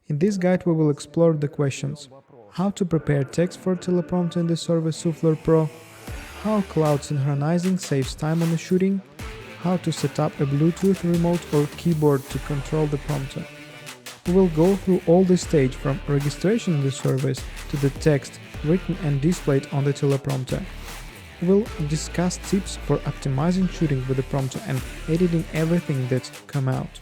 In this guide we will explore the questions: how to prepare text for teleprompter in the service Sufler.pro, how cloud synchronizing saves time on the shooting, how to set up a Bluetooth remote or keyboard to control the prompter. We will go through all the stage from registration in the service to the text written and displayed on the teleprompter. We will discuss tips for optimizing shooting with the prompter and editing everything that's come out.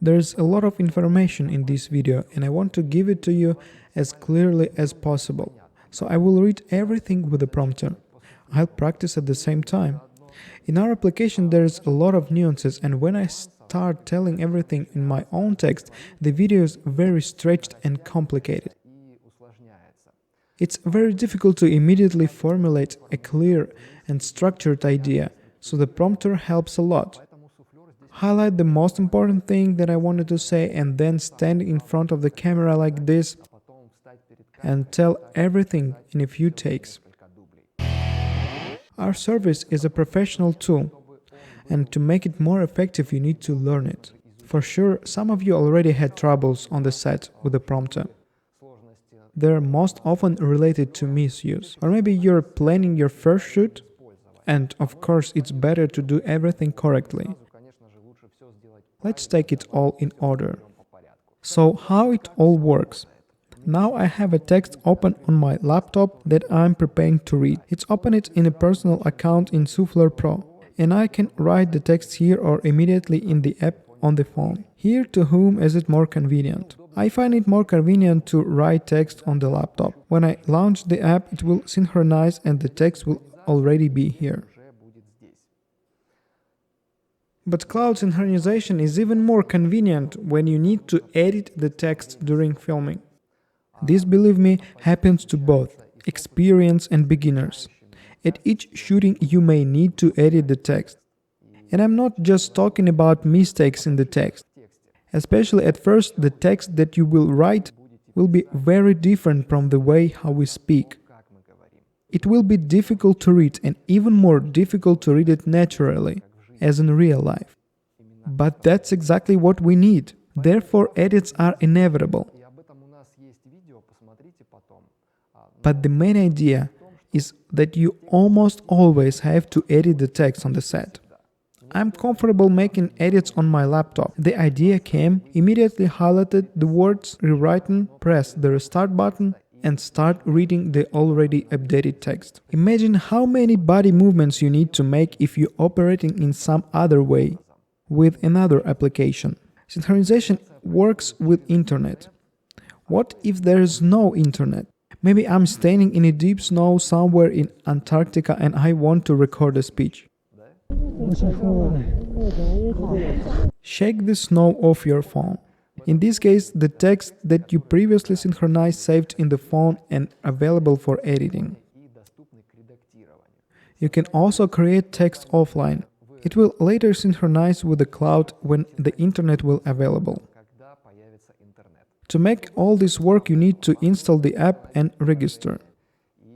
There's a lot of information in this video and I want to give it to you as clearly as possible. So I will read everything with the prompter. I'll practice at the same time. In our application there's a lot of nuances, and when I start telling everything in my own text, the video is very stretched and complicated. It's very difficult to immediately formulate a clear and structured idea, so the prompter helps a lot. Highlight the most important thing that I wanted to say and then stand in front of the camera like this and tell everything in a few takes. Our service is a professional tool, and to make it more effective you need to learn it. For sure, some of you already had troubles on the set with the prompter. They're most often related to misuse. Or maybe you're planning your first shoot, and of course it's better to do everything correctly. Let's take it all in order. So how it all works. Now I have a text open on my laptop that I'm preparing to read. It's opened in a personal account in Sufler.pro, and I can write the text here or immediately in the app on the phone. Here, to whom is it more convenient? I find it more convenient to write text on the laptop. When I launch the app, it will synchronize and the text will already be here. But cloud synchronization is even more convenient when you need to edit the text during filming. This, believe me, happens to both experienced and beginners. At each shooting you may need to edit the text. And I'm not just talking about mistakes in the text. Especially at first, the text that you will write will be very different from the way how we speak. It will be difficult to read, and even more difficult to read it naturally, as in real life. But that's exactly what we need. Therefore, edits are inevitable. But the main idea is that you almost always have to edit the text on the set. I'm comfortable making edits on my laptop. The idea came, immediately highlighted the words, rewritten, press the restart button and start reading the already updated text. Imagine how many body movements you need to make if you're operating in some other way, with another application. Synchronization works with internet. What if there is no internet? Maybe I'm standing in a deep snow somewhere in Antarctica and I want to record a speech. Shake the snow off your phone. In this case, the text that you previously synchronized saved in the phone and available for editing. You can also create text offline. It will later synchronize with the cloud when the internet will be available. To make all this work, you need to install the app and register.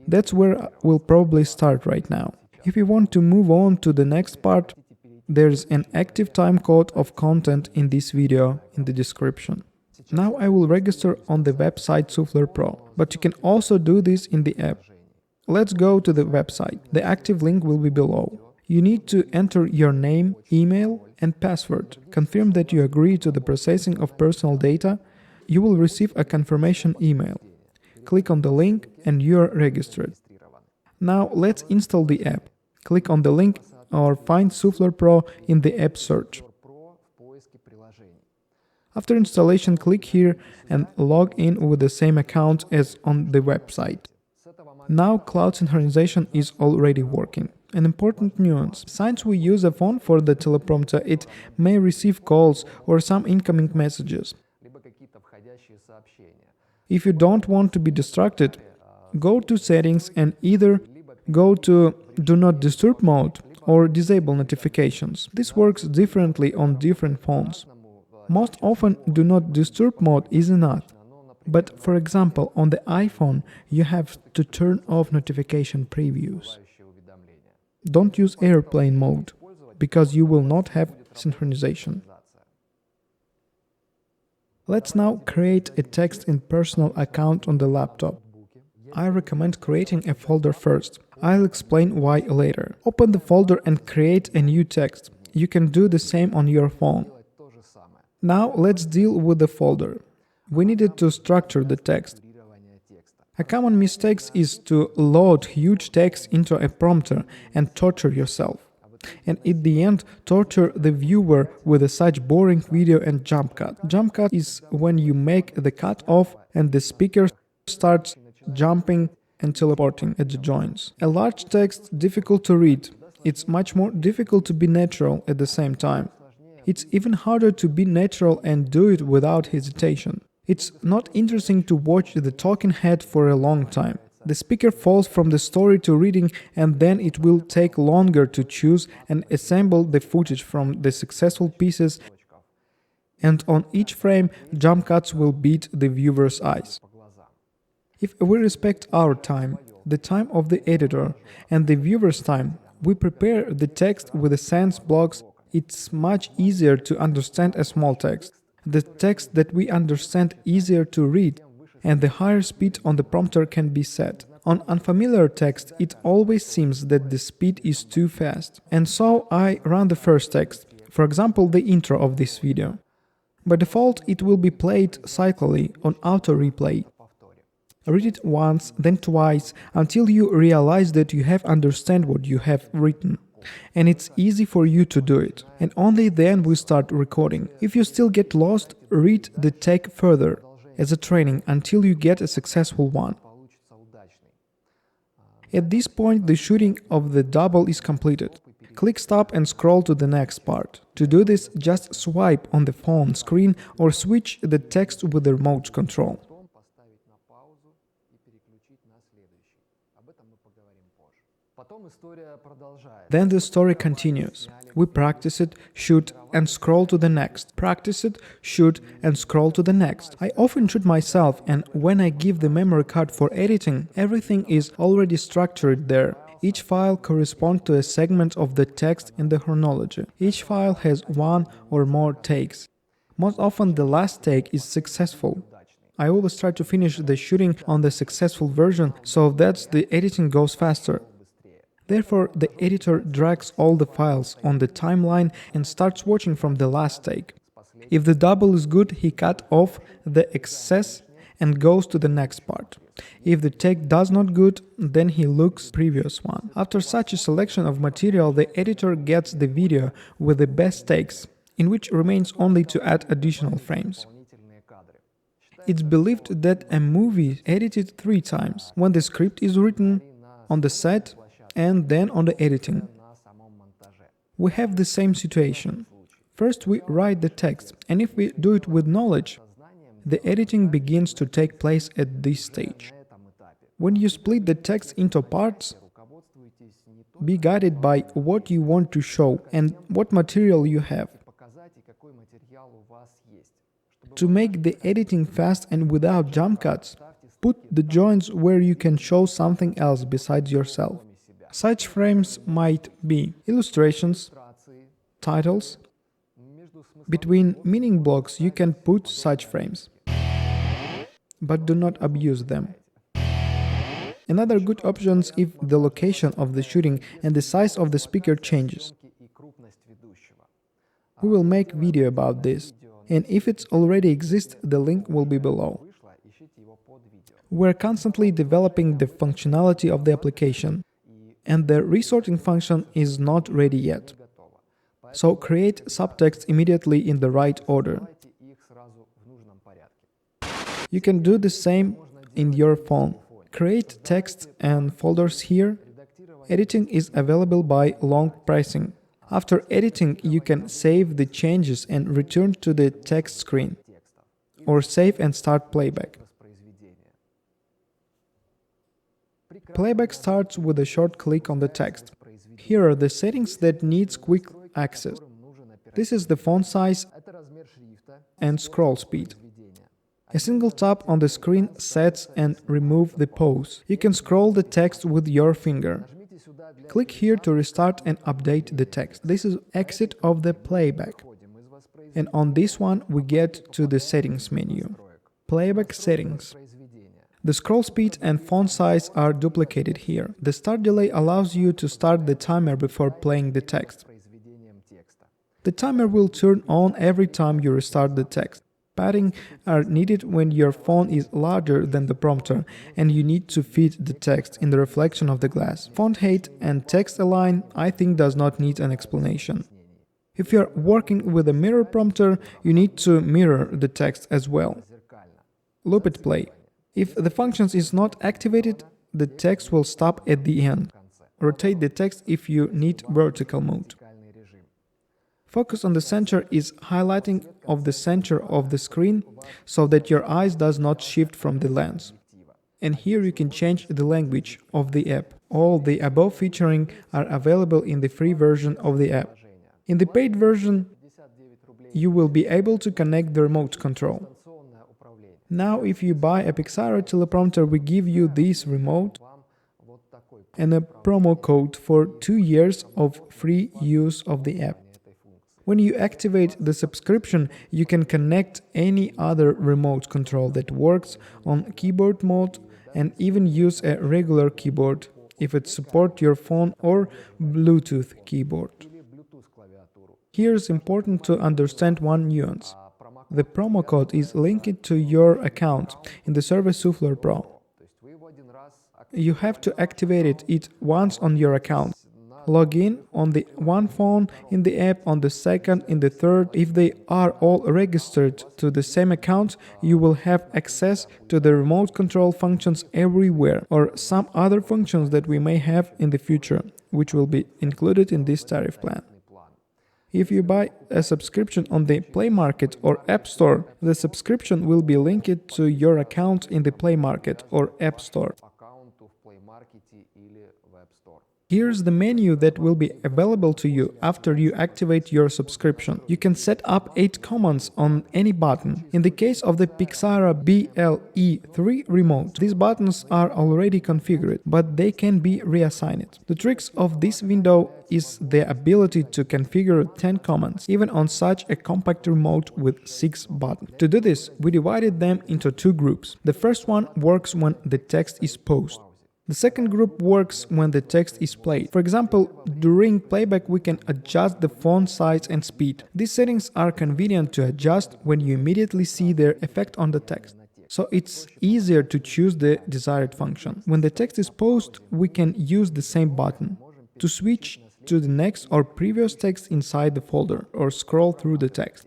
That's where we'll probably start right now. If you want to move on to the next part, there's an active time code of content in this video in the description. Now I will register on the website Sufler.pro, but you can also do this in the app. Let's go to the website. The active link will be below. You need to enter your name, email and password. Confirm that you agree to the processing of personal data. You will receive a confirmation email. Click on the link and you are registered. Now let's install the app. Click on the link or find Sufler.pro in the app search. After installation, click here and log in with the same account as on the website. Now cloud synchronization is already working. An important nuance: since we use a phone for the teleprompter, it may receive calls or some incoming messages. If you don't want to be distracted, go to settings and either go to Do Not Disturb mode or disable notifications. This works differently on different phones. Most often, Do Not Disturb mode is enough. But for example, on the iPhone, you have to turn off notification previews. Don't use airplane mode, because you will not have synchronization. Let's now create a text in personal account on the laptop. I recommend creating a folder first. I'll explain why later. Open the folder and create a new text. You can do the same on your phone. Now let's deal with the folder. We needed to structure the text. A common mistake is to load huge text into a prompter and torture yourself. And at the end, torture the viewer with such boring video and jump cut. Jump cut is when you make the cut off and the speaker starts jumping and teleporting at the joins. A large text difficult to read. It's much more difficult to be natural at the same time. It's even harder to be natural and do it without hesitation. It's not interesting to watch the talking head for a long time. The speaker falls from the story to reading, and then it will take longer to choose and assemble the footage from the successful pieces, and on each frame, jump cuts will beat the viewer's eyes. If we respect our time, the time of the editor, and the viewer's time, we prepare the text with the sense blocks. It's much easier to understand a small text. The text that we understand easier to read, and the higher speed on the prompter can be set. On unfamiliar text, it always seems that the speed is too fast. And so I run the first text, for example the intro of this video. By default, it will be played cyclically on auto replay. Read it once, then twice, until you realize that you have understand what you have written. And it's easy for you to do it. And only then we start recording. If you still get lost, read the take further, as a training, until you get a successful one. At this point, the shooting of the double is completed. Click stop and scroll to the next part. To do this, just swipe on the phone screen or switch the text with the remote control. Then the story continues. We practice it, shoot, and scroll to the next. Practice it, shoot, and scroll to the next. I often shoot myself, and when I give the memory card for editing, everything is already structured there. Each file corresponds to a segment of the text in the chronology. Each file has one or more takes. Most often the last take is successful. I always try to finish the shooting on the successful version so that the editing goes faster. Therefore, the editor drags all the files on the timeline and starts watching from the last take. If the double is good, he cuts off the excess and goes to the next part. If the take does not good, then he looks previous one. After such a selection of material, the editor gets the video with the best takes, in which remains only to add additional frames. It's believed that a movie is edited 3 times, when the script is written, on the set, and then on the editing. We have the same situation. First we write the text, and if we do it with knowledge, the editing begins to take place at this stage. When you split the text into parts, be guided by what you want to show and what material you have. To make the editing fast and without jump cuts, put the joints where you can show something else besides yourself. Such frames might be illustrations, titles. Between meaning blocks you can put such frames, but do not abuse them. Another good option is if the location of the shooting and the size of the speaker changes. We will make video about this, and if it already exists, the link will be below. We're constantly developing the functionality of the application, and the resorting function is not ready yet. So create subtext immediately in the right order. You can do the same in your phone. Create text and folders here. Editing is available by long pressing. After editing, you can save the changes and return to the text screen, or save and start playback. Playback starts with a short click on the text. Here are the settings that needs quick access. This is the font size and scroll speed. A single tap on the screen sets and removes the pause. You can scroll the text with your finger. Click here to restart and update the text. This is exit of the playback. And on this one, we get to the settings menu. Playback settings. The scroll speed and font size are duplicated here. The start delay allows you to start the timer before playing the text. The timer will turn on every time you restart the text. Padding are needed when your phone is larger than the prompter and you need to fit the text in the reflection of the glass. Font height and text align, I think, does not need an explanation. If you're working with a mirror prompter, you need to mirror the text as well. Loop it play. If the function is not activated, the text will stop at the end. Rotate the text if you need vertical mode. Focus on the center is highlighting of the center of the screen so that your eyes does not shift from the lens. And here you can change the language of the app. All the above featuring are available in the free version of the app. In the paid version, you will be able to connect the remote control. Now, if you buy a PIXAERO teleprompter, we give you this remote and a promo code for 2 years of free use of the app. When you activate the subscription, you can connect any other remote control that works on keyboard mode and even use a regular keyboard if it supports your phone or Bluetooth keyboard. Here it's important to understand one nuance. The promo code is linked to your account in the service Sufler.pro. You have to activate it once on your account. Log in on the one phone in the app, on the second, in the third. If they are all registered to the same account, you will have access to the remote control functions everywhere, or some other functions that we may have in the future, which will be included in this tariff plan. If you buy a subscription on the Play Market or App Store, the subscription will be linked to your account in the Play Market or App Store. Here's the menu that will be available to you after you activate your subscription. You can set up 8 commands on any button. In the case of the PIXAERO BLE3 remote, these buttons are already configured, but they can be reassigned. The tricks of this window is the ability to configure 10 commands, even on such a compact remote with 6 buttons. To do this, we divided them into 2 groups. The first one works when the text is paused. The second group works when the text is played. For example, during playback we can adjust the font size and speed. These settings are convenient to adjust when you immediately see their effect on the text. So it's easier to choose the desired function. When the text is paused, we can use the same button to switch to the next or previous text inside the folder or scroll through the text.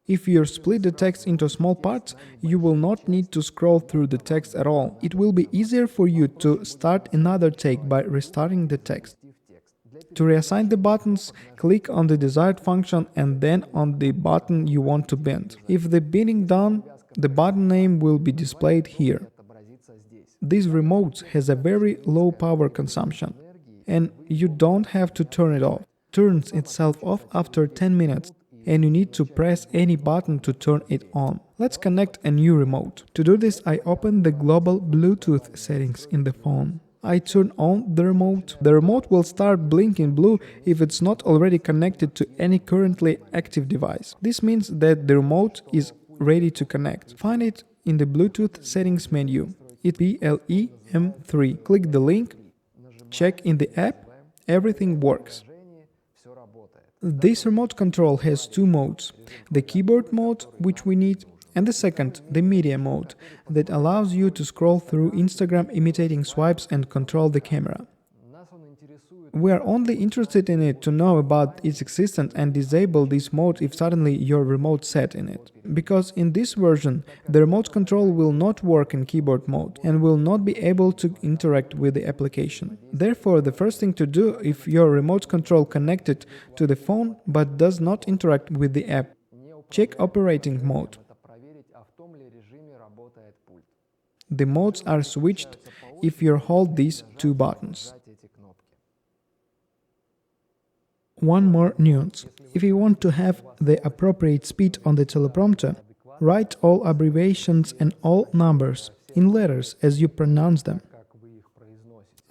If you split the text into small parts, you will not need to scroll through the text at all. It will be easier for you to start another take by restarting the text. To reassign the buttons, click on the desired function and then on the button you want to bend. If the bending done, the button name will be displayed here. This remote has a very low power consumption, and you don't have to turn it off. It turns itself off after 10 minutes. And you need to press any button to turn it on. Let's connect a new remote. To do this, I open the global Bluetooth settings in the phone. I turn on the remote. The remote will start blinking blue if it's not already connected to any currently active device. This means that the remote is ready to connect. Find it in the Bluetooth settings menu. It's BLE-M3. Click the link, check in the app, everything works. This remote control has 2 modes, the keyboard mode, which we need, and the second, the media mode, that allows you to scroll through Instagram imitating swipes and control the camera. We are only interested in it to know about its existence and disable this mode if suddenly your remote set in it. Because in this version, the remote control will not work in keyboard mode and will not be able to interact with the application. Therefore, the first thing to do if your remote control connected to the phone but does not interact with the app, check operating mode. The modes are switched if you hold these 2 buttons. One more nuance. If you want to have the appropriate speed on the teleprompter, write all abbreviations and all numbers in letters as you pronounce them.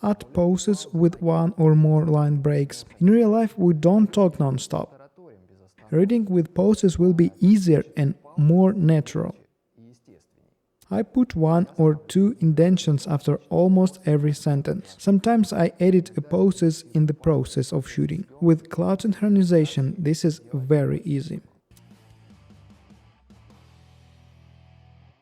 Add pauses with 1 or more line breaks. In real life, we don't talk non-stop. Reading with pauses will be easier and more natural. I put 1 or 2 indentions after almost every sentence. Sometimes I edit pauses in the process of shooting. With cloud synchronization, this is very easy.